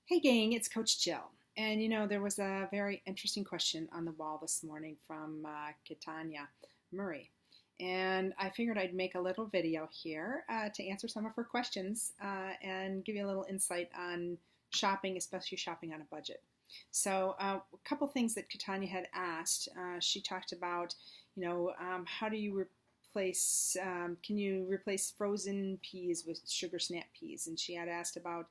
Hey gang, it's Coach Jill. And there was a very interesting question on the wall this morning from Kitanya Murray. And I figured I'd make a little video here to answer some of her questions and give you a little insight on shopping, especially shopping on a budget. So a couple things that Kitanya had asked. She talked about, how do you replace, can you replace frozen peas with sugar snap peas? And she had asked about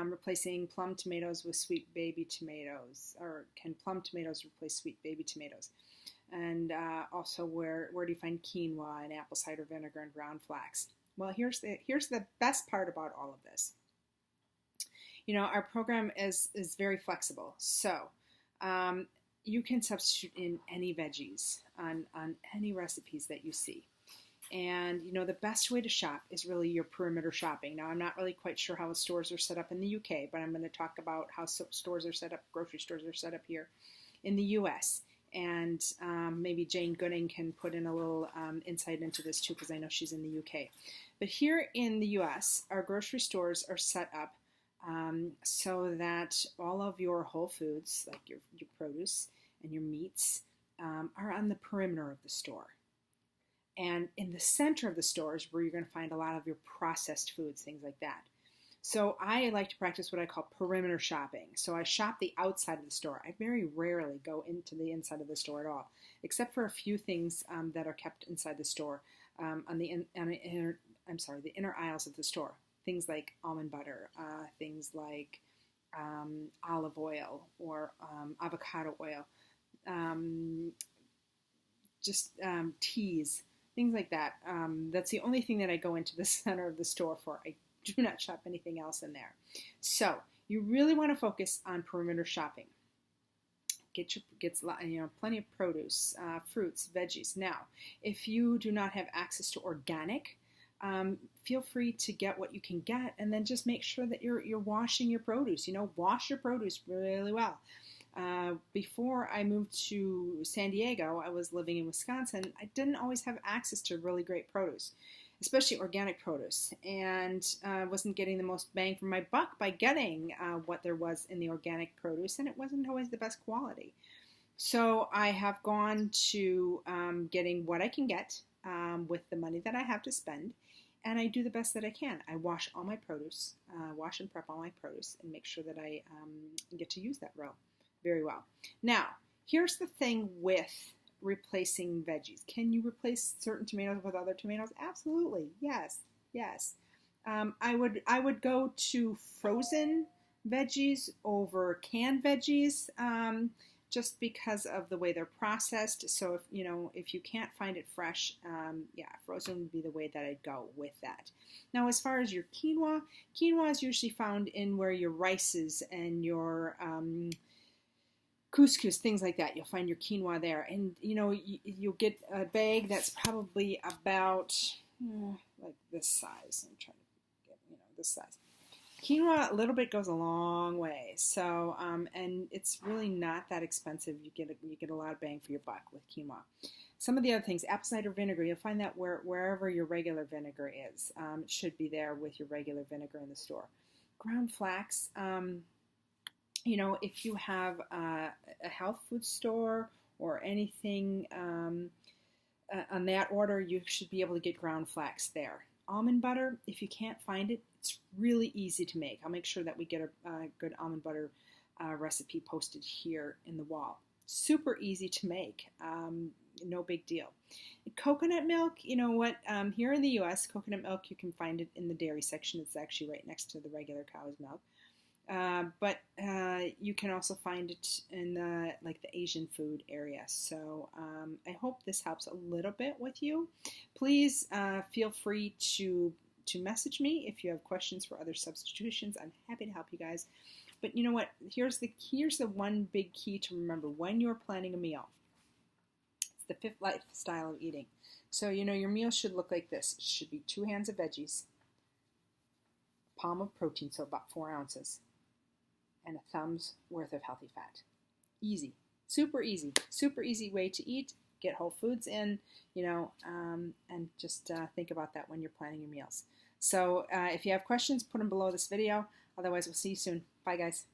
replacing plum tomatoes with sweet baby tomatoes, or can plum tomatoes replace sweet baby tomatoes? And also, where do you find quinoa and apple cider vinegar and ground flax? Well, here's the best part about all of this. Our program is very flexible, so you can substitute in any veggies on any recipes that you see. And the best way to shop is really your perimeter shopping. Now, I'm not really quite sure how the stores are set up in the UK, but I'm going to talk about how stores are set up, grocery stores are set up here in the US. And maybe Jane Gooding can put in a little insight into this too, because I know she's in the UK. But here in the US, our grocery stores are set up so that all of your whole foods, like your produce and your meats, are on the perimeter of the store. And in the center of the store is where you're going to find a lot of your processed foods, things like that. So I like to practice what I call perimeter shopping. So I shop the outside of the store. I very rarely go into the inside of the store at all, except for a few things that are kept inside the store on the inner aisles of the store. Things like almond butter, things like olive oil or avocado oil, teas. Things like that. That's the only thing that I go into the center of the store for. I do not shop anything else in there. So you really want to focus on perimeter shopping. Get plenty of produce, fruits, veggies. Now, if you do not have access to organic, feel free to get what you can get, and then just make sure that you're washing your produce. Wash your produce really well. Before I moved to San Diego, I was living in Wisconsin. I didn't always have access to really great produce, especially organic produce, and wasn't getting the most bang for my buck by getting what there was in the organic produce, and it wasn't always the best quality. So I have gone to getting what I can get with the money that I have to spend, and I do the best that I can. I wash all my produce, wash and prep all my produce, and make sure that I get to use that very well. Now, here's the thing with replacing veggies. Can you replace certain tomatoes with other tomatoes? Absolutely, yes. I would go to frozen veggies over canned veggies, just because of the way they're processed. So if you can't find it fresh, frozen would be the way that I'd go with that. Now, as far as your quinoa is usually found in where your rices and your couscous, things like that. You'll find your quinoa there, and you'll get a bag that's probably about like this size. I'm trying to get this size. Quinoa, a little bit goes a long way. So and it's really not that expensive. You get a lot of bang for your buck with quinoa. Some of the other things, apple cider vinegar, you'll find that wherever your regular vinegar is, it should be there with your regular vinegar in the store. Ground flax. If you have a health food store or anything on that order, you should be able to get ground flax there. Almond butter, if you can't find it, it's really easy to make. I'll make sure that we get a good almond butter recipe posted here in the wall. Super easy to make, no big deal. Coconut milk, here in the U.S., coconut milk, you can find it in the dairy section. It's actually right next to the regular cow's milk. But you can also find it in the Asian food area. So I hope this helps a little bit with you. Please feel free to message me if you have questions for other substitutions. I'm happy to help you guys. But you know what? Here's the one big key to remember when you're planning a meal. It's the fifth lifestyle of eating. So your meal should look like this. It should be 2 hands of veggies, a palm of protein, so about 4 ounces, and a thumb's worth of healthy fat. Easy. Super easy way to eat. Get whole foods in, and just think about that when you're planning your meals. So if you have questions, put them below this video. Otherwise, we'll see you soon. Bye, guys.